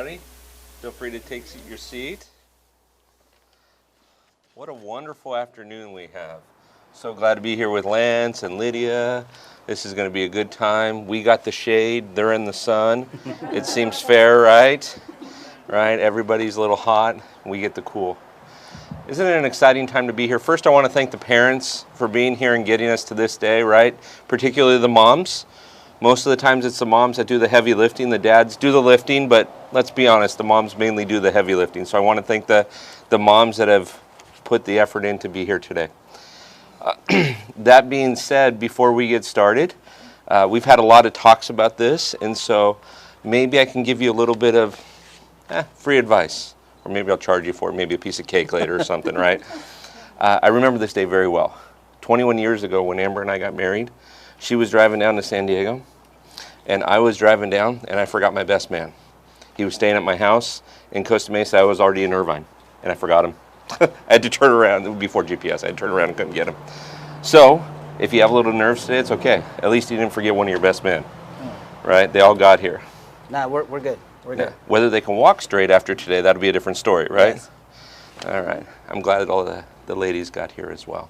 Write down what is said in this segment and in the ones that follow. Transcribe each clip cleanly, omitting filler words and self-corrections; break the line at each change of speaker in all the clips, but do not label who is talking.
everybody. Feel free to take your seat. What a wonderful afternoon we have. So glad to be here with Lance and Lydia. This is going to be a good time. We got the shade, they're in the sun. It seems fair, right? Right, everybody's a little hot. We get the cool. Isn't it an exciting time to be here? First, I want to thank the parents for being here and getting us to this day, right? Particularly the moms. Most of the times it's the moms that do the heavy lifting. The dads do the lifting, but let's be honest, the moms mainly do the heavy lifting. So I want to thank the moms that have put the effort in to be here today. That being said, before we get started, we've had a lot of talks about this, and so maybe I can give you a little bit of free advice, or maybe I'll charge you for it, maybe a piece of cake later or something, right? I remember this day very well. 21 years ago when Amber and I got married, she was driving down to San Diego, and I was driving down, and I forgot my best man. He was staying at my house in Costa Mesa. I was already in Irvine, and I forgot him. I had to turn around. Before GPS, I had to turn around and couldn't get him. So, if you have a little nerves today, it's okay. At least you didn't forget one of your best men, right? They all got here.
Nah, we're good. We're good.
Whether they can walk straight after today, that'll be a different story, right?
Yes.
All right. I'm glad that all the ladies got here as well.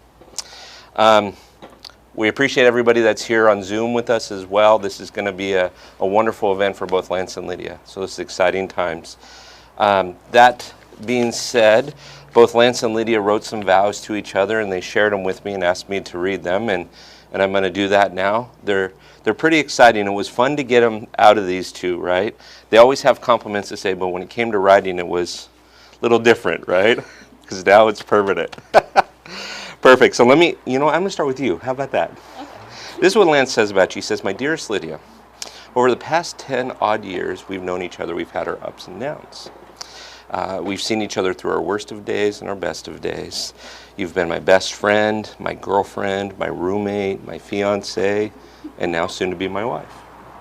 We appreciate everybody that's here on Zoom with us as well. This is going to be a wonderful event for both Lance and Lydia. So this is exciting times. That being said, both Lance and Lydia wrote some vows to each other, and they shared them with me and asked me to read them, and I'm going to do that now. They're pretty exciting. It was fun to get them out of these two, right? They always have compliments to say, but when it came to writing, it was a little different, right? Because now it's permanent. Perfect. So I'm going to start with you. How about that? Okay. This is what Lance says about you. He says, "My dearest Lydia, over the past 10 odd years, we've known each other. We've had our ups and downs. We've seen each other through our worst of days and our best of days. You've been my best friend, my girlfriend, my roommate, my fiance, and now soon to be my wife."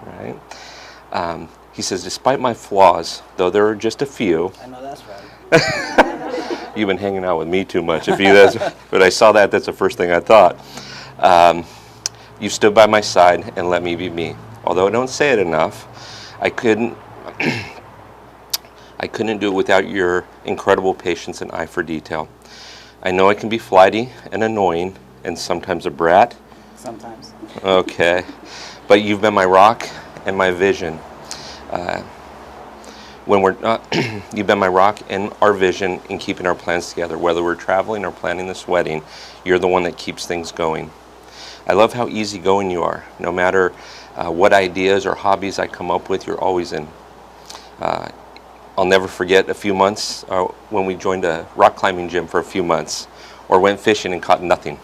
Right? He says, "Despite my flaws, though there are just a few."
I know that's right.
You've been hanging out with me too much. But I saw that. That's the first thing I thought. You stood by my side and let me be me. Although I don't say it enough, I couldn't do it without your incredible patience and eye for detail. I know I can be flighty and annoying and sometimes a brat.
Sometimes.
Okay. But you've been my rock and my vision. You've been my rock and our vision in keeping our plans together. Whether we're traveling or planning this wedding, you're the one that keeps things going. I love how easygoing you are. No matter what ideas or hobbies I come up with, you're always in. I'll never forget a few months when we joined a rock climbing gym for a few months, or went fishing and caught nothing.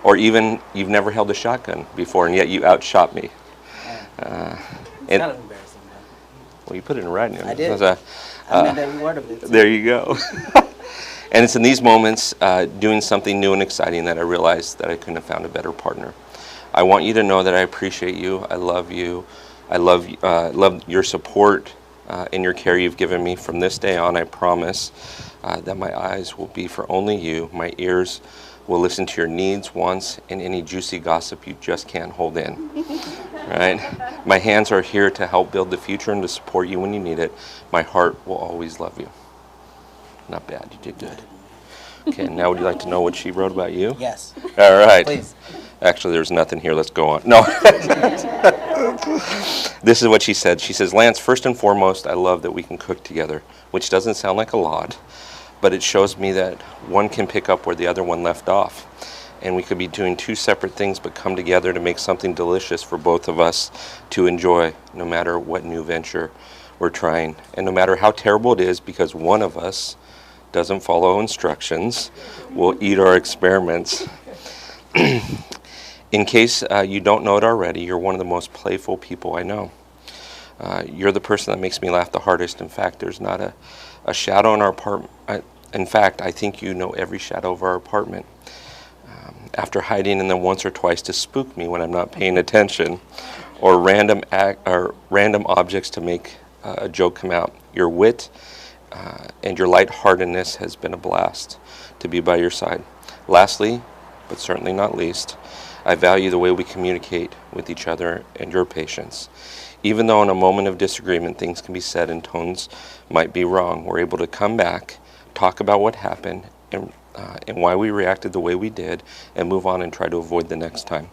Or even you've never held a shotgun before, and yet you outshot me.
It's kind of embarrassing.
Well, you put it in writing.
I did. I meant every word of it.
There you go. And it's in these moments, doing something new and exciting, that I realized that I couldn't have found a better partner. I want you to know that I appreciate you. I love you. I love your support and your care you've given me. From this day on, I promise that my eyes will be for only you. My ears will listen to your needs, wants, and any juicy gossip you just can't hold in. Right? My hands are here to help build the future and to support you when you need it. My heart will always love you. Not bad. You did good. Okay, now would you like to know what she wrote about you?
Yes.
All right.
Please.
Actually, there's nothing here. Let's go on. No. This is what she said. She says, "Lance, first and foremost, I love that we can cook together," which doesn't sound like a lot, but it shows me that one can pick up where the other one left off. And we could be doing two separate things, but come together to make something delicious for both of us to enjoy, no matter what new venture we're trying. And no matter how terrible it is, because one of us doesn't follow instructions, we'll eat our experiments. In case you don't know it already, you're one of the most playful people I know. You're the person that makes me laugh the hardest. In fact, there's not a shadow in our apartment. In fact, I think you know every shadow of our apartment. After hiding in them once or twice to spook me when I'm not paying attention, or random objects to make a joke come out. Your wit and your lightheartedness has been a blast to be by your side. Lastly, but certainly not least, I value the way we communicate with each other and your patience. Even though in a moment of disagreement things can be said and tones might be wrong, we're able to come back, talk about what happened, and why we reacted the way we did, and move on and try to avoid the next time.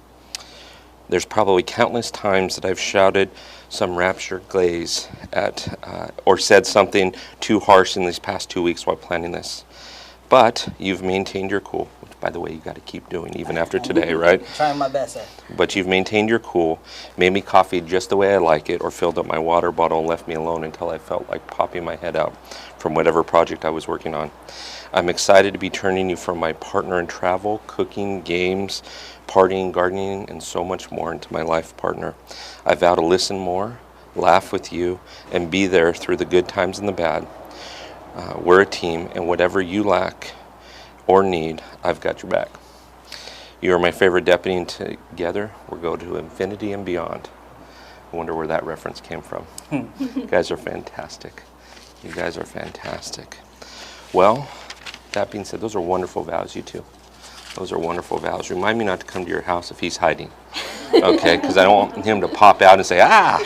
There's probably countless times that I've shouted some rapture glaze at, or said something too harsh in these past 2 weeks while planning this. But you've maintained your cool, which, by the way, you got to keep doing even after today, right?
Trying my best, sir.
But you've maintained your cool, made me coffee just the way I like it, or filled up my water bottle and left me alone until I felt like popping my head out from whatever project I was working on. I'm excited to be turning you from my partner in travel, cooking, games, partying, gardening, and so much more into my life partner. I vow to listen more, laugh with you, and be there through the good times and the bad. We're a team, and whatever you lack or need, I've got your back. You are my favorite deputy, and together we'll go to infinity and beyond. I wonder where that reference came from. You guys are fantastic. You guys are fantastic. Well, that being said, those are wonderful vows, you two. Those are wonderful vows. Remind me not to come to your house if he's hiding. Okay, because I don't want him to pop out and say, ah!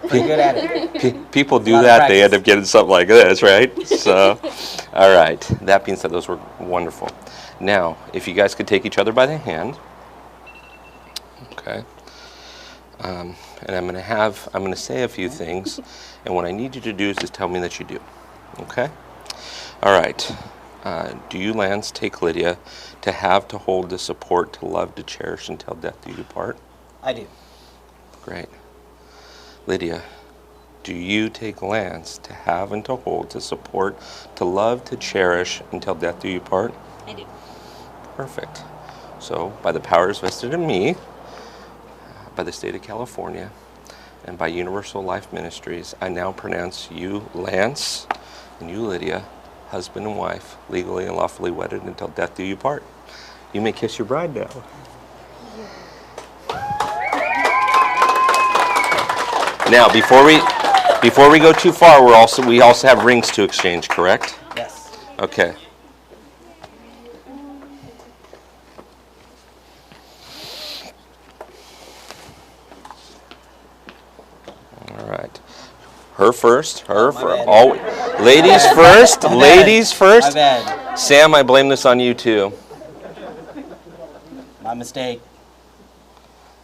Pretty good at it.
People do that, they end up getting something like this, right? So, all right. That being said, those were wonderful. Now, if you guys could take each other by the hand. Okay. And I'm going to say a few things, and what I need you to do is just tell me that you do. Okay? All right. Do you, Lance, take Lydia to have, to hold, to support, to love, to cherish until death do you part?
I do.
Great. Lydia, do you take Lance to have and to hold, to support, to love, to cherish until death do you part?
I do.
Perfect. So, by the powers vested in me, by the state of California, and by Universal Life Ministries, I now pronounce you, Lance, and you, Lydia, husband and wife, legally and lawfully wedded until death do you part. You may kiss your bride now. Now, before we go too far, we also have rings to exchange, correct?
Yes.
Okay. All right. Her first. Ladies first. Ladies first.
My bad.
Sam, I blame this on you too.
My mistake.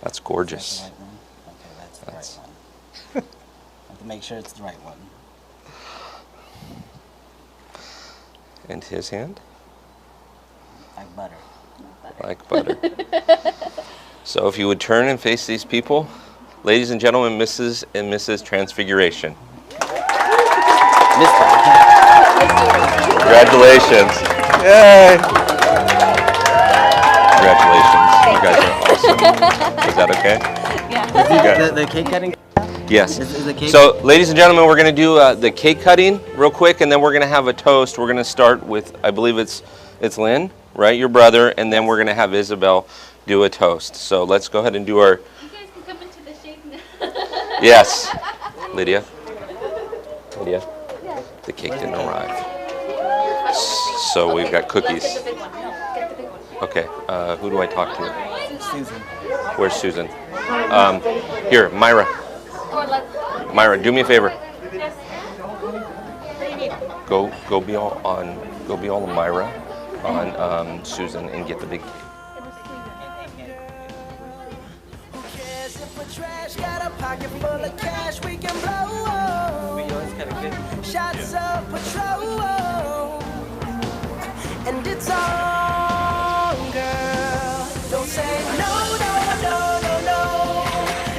That's gorgeous.
Okay, that's the right one. I have to make sure it's the right one.
And his hand?
Like butter.
Like butter. So if you would turn and face these people, ladies and gentlemen, Mrs. and Mrs. Transfiguration.
Mr.
Congratulations. Yay. Congratulations. You guys are awesome. Is that okay?
Yeah.
The cake cutting?
Yes.
Is the cake?
So, ladies and gentlemen, we're going to do the cake cutting real quick, and then we're going to have a toast. We're going to start with, I believe it's Lynn, right, your brother, and then we're going to have Isabel do a toast. So let's go ahead and do our...
You guys can come into the shake now.
Yes. Lydia? The cake didn't arrive. So we've got cookies.
Get the big one. No, get the big one.
Okay, who do I talk to?
Susan.
Where's Susan? Here, Myra.
Or let's...
Myra, do me a favor.
Yes. What do you need?
Go be all on Myra, on Susan, and get the big cake.
Got a pocket full of cash we can blow. Shots of Patrol, and it's on, girl. Don't say no, no, no, no, no.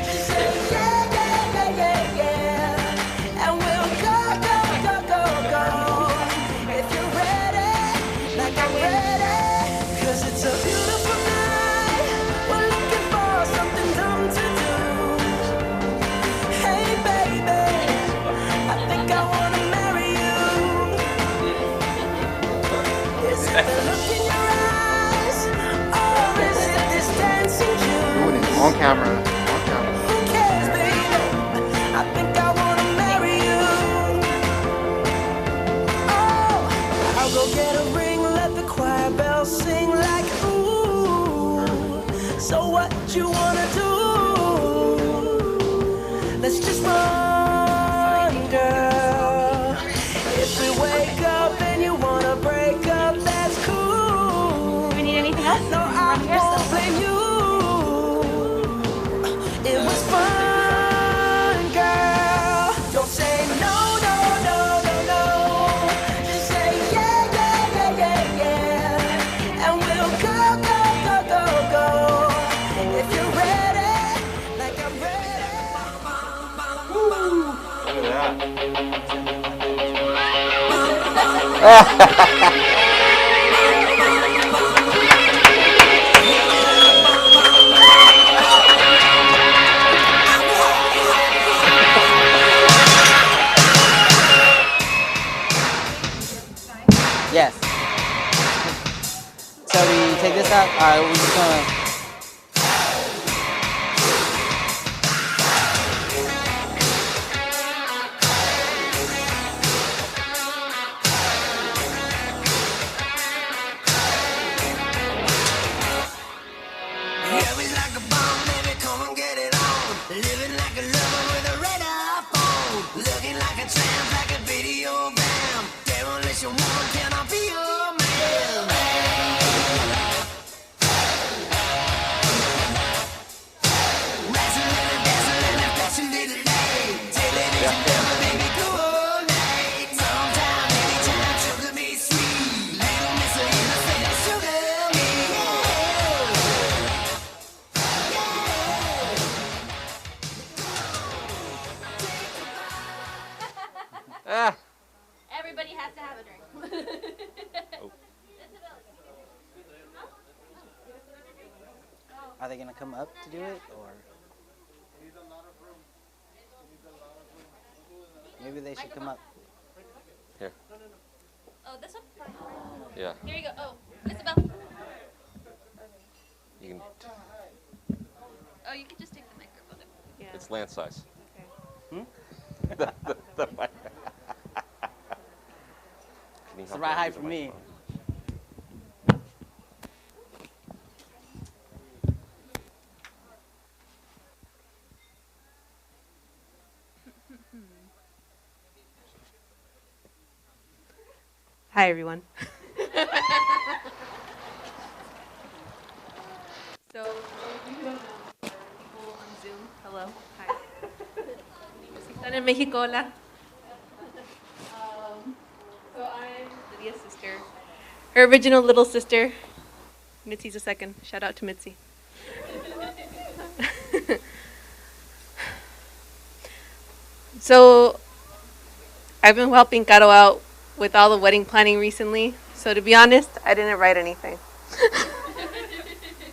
Just say yeah, yeah, yeah, yeah, yeah, and we'll go, go, go, go, go. If you're ready, like I'm ready, 'cause it's a beautiful night. We're looking for something dumb to do. Hey, baby.
Yes. So we take this out. All right, we're just gonna.
Yeah, we like a bomb, baby, come and get it on. Living like a lover with a red iPhone. Looking like a tramp, like a video bam. Demolition woman, can I be your man? Wrestling and dancing and a fashion little day. Till it is never, baby, good night. Sometime, anytime, sugar me sweet. Little miss a innocent, sugar me,
Ah.
Everybody has to have a drink.
Are they gonna come up to do it, or maybe they should come up?
Here.
Oh, this one?
Yeah.
Here you go. Oh, Isabel.
You can.
Oh, you can just take the microphone. Yeah.
It's Lance size.
Hmm?
The mic. Can you
It's
help
the right
me
height
with
for
the
me.
microphone?
Hi, everyone. So, if you don't know, people on Zoom, hello, hi. Si están en México, hola. So I'm Lidia's sister, her original little sister. Mitzi's a second. Shout out to Mitzi. So, I've been helping Caro out with all the wedding planning recently. So to be honest, I didn't write anything.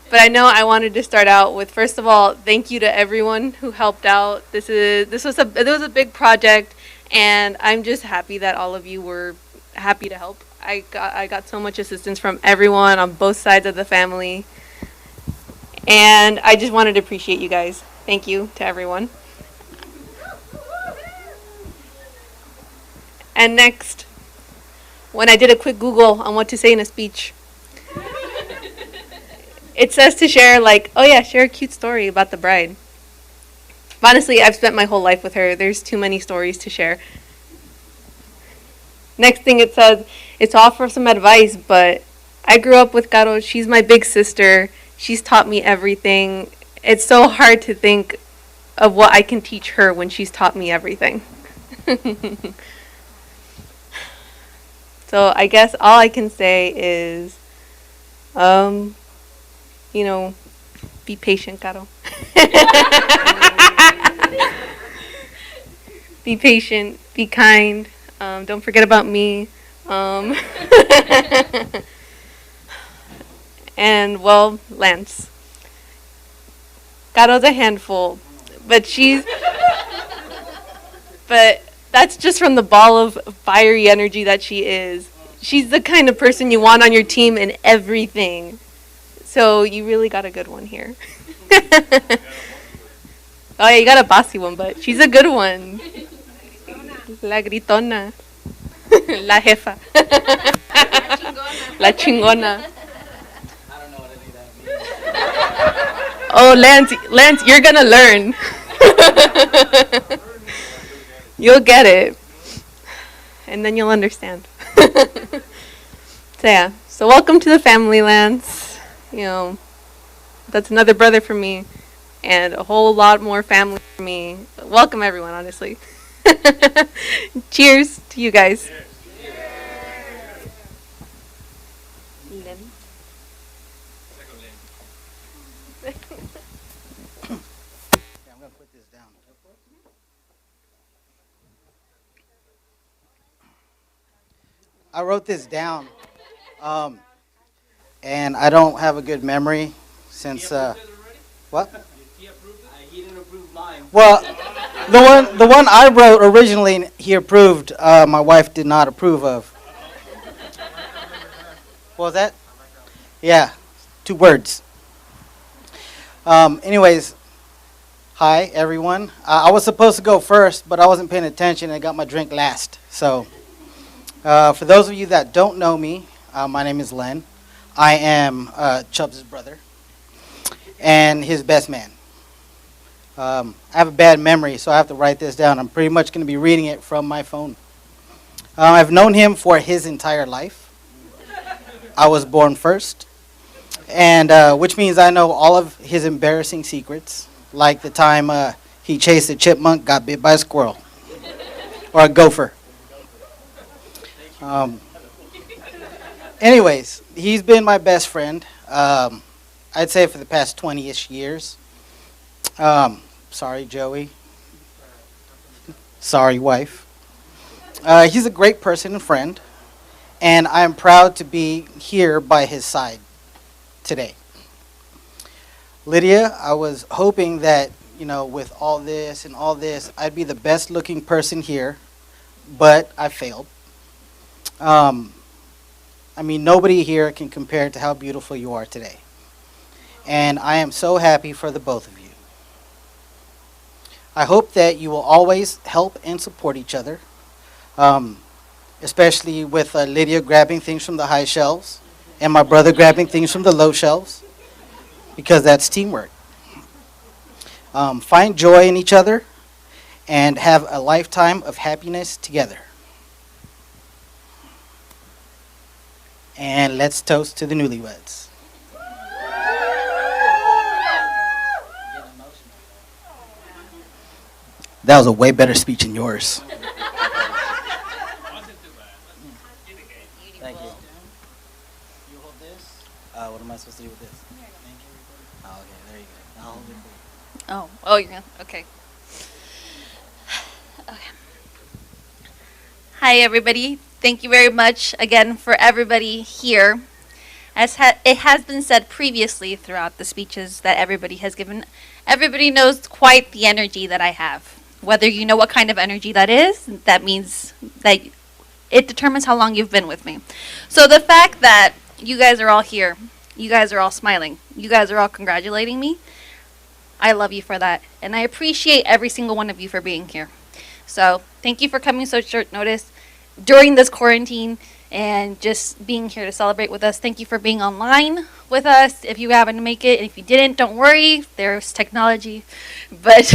But I know I wanted to start out with, first of all, thank you to everyone who helped out. This was a big project, and I'm just happy that all of you were happy to help. I got so much assistance from everyone on both sides of the family, and I just wanted to appreciate you guys. Thank you to everyone. And next, when I did a quick Google on what to say in a speech, it says to share, like, oh yeah, share a cute story about the bride. But honestly, I've spent my whole life with her. There's too many stories to share. Next thing it says, it's to offer some advice, but I grew up with Caro. She's my big sister. She's taught me everything. It's so hard to think of what I can teach her when she's taught me everything. So I guess all I can say is, you know, be patient, Caro. Be patient, be kind. Don't forget about me. And, well, Lance. Caro's a handful, but but that's just from the ball of fiery energy that she is. She's the kind of person you want on your team in everything. So you really got a good one here. Oh yeah, you got a bossy one, but she's a good one. La gritona. La jefa. La chingona.
I don't know what any of that means.
Oh, Lance, you're gonna learn. You'll get it. And then you'll understand. So yeah, so welcome to the family, Lance. You know, that's another brother for me, and a whole lot more family for me. Welcome everyone, honestly. Cheers to you guys. Lem.
Yeah, I'm gonna put this down. I wrote this down, and I don't have a good memory since what?
He didn't approve mine.
Well, the one I wrote originally, he approved. My wife did not approve of. What was that? Yeah, 2 words. Anyways, hi everyone. I was supposed to go first, but I wasn't paying attention and got my drink last. So, for those of you that don't know me, my name is Len. I am Chubbs' brother and his best man. I have a bad memory, so I have to write this down. I'm pretty much going to be reading it from my phone. I've known him for his entire life. I was born first, and which means I know all of his embarrassing secrets, like the time he chased a chipmunk, got bit by a squirrel, or a gopher. Anyways, he's been my best friend, I'd say for the past 20-ish years. Sorry, Joey. Sorry, wife. He's a great person and friend, and I'm proud to be here by his side today. Lidia, I was hoping that, with all this, I'd be the best looking person here, but I failed. Nobody here can compare to how beautiful you are today. And I am so happy for the both of you. I hope that you will always help and support each other, especially with Lidia grabbing things from the high shelves and my brother grabbing things from the low shelves, because that's teamwork. Find joy in each other and have a lifetime of happiness together. And let's toast to the newlyweds. That was a way better speech than yours. Thank you. You hold this. What am I supposed to do with this? Thank you. Oh, okay, there you go. I'll hold it for you.
Oh, you're gonna, okay. Okay. Hi, everybody. Thank you very much again for everybody here. As it has been said previously throughout the speeches that everybody has given, everybody knows quite the energy that I have. Whether you know what kind of energy that is, that means that it determines how long you've been with me. So the fact that you guys are all here, you guys are all smiling, you guys are all congratulating me, I love you for that. And I appreciate every single one of you for being here. So thank you for coming so short notice during this quarantine and just being here to celebrate with us. Thank you for being online with us. If you happen to make it, and if you didn't, don't worry, there's technology. But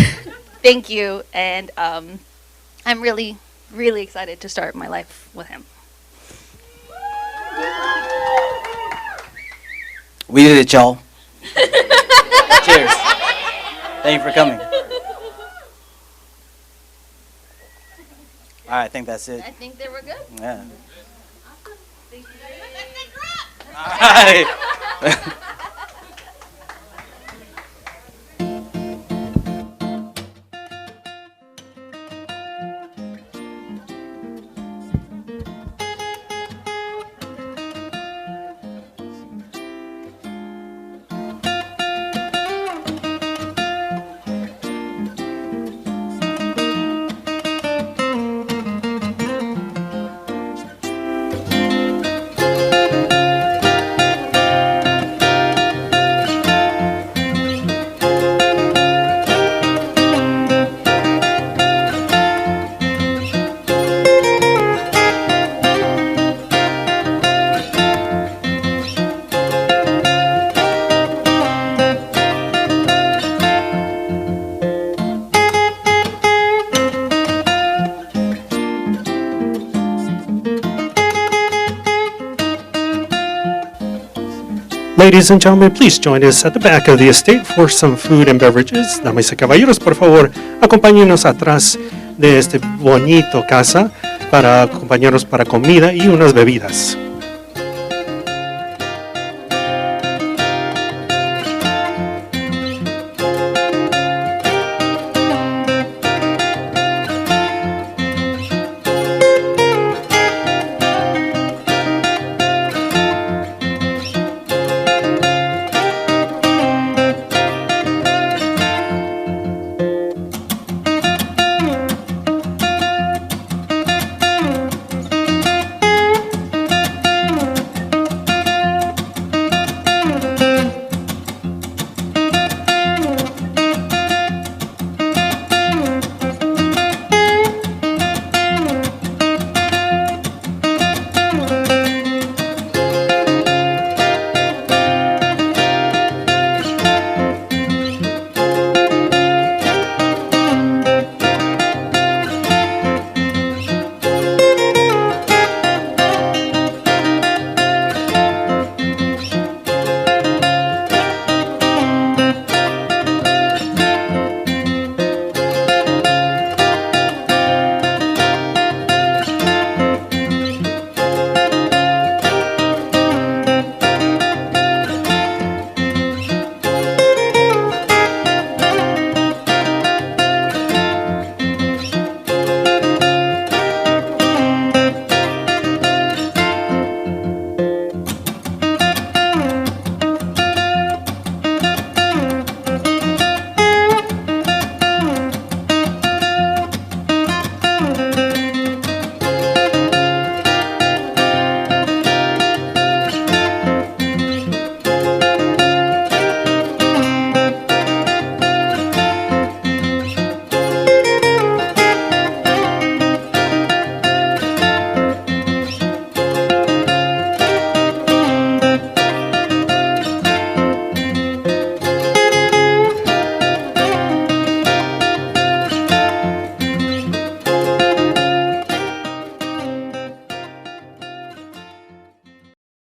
thank you, and I'm really, really excited to start my life with him.
We did it, y'all. Cheers. Thank you for coming. All right, I think that's it.
I think they were good.
Yeah.
Awesome. Thank you very much.
All right.
Ladies and gentlemen, please join us at the back of the estate for some food and beverages. Damas y caballeros, por favor, acompáñenos atrás de este bonito casa para acompañarnos para comida y unas bebidas.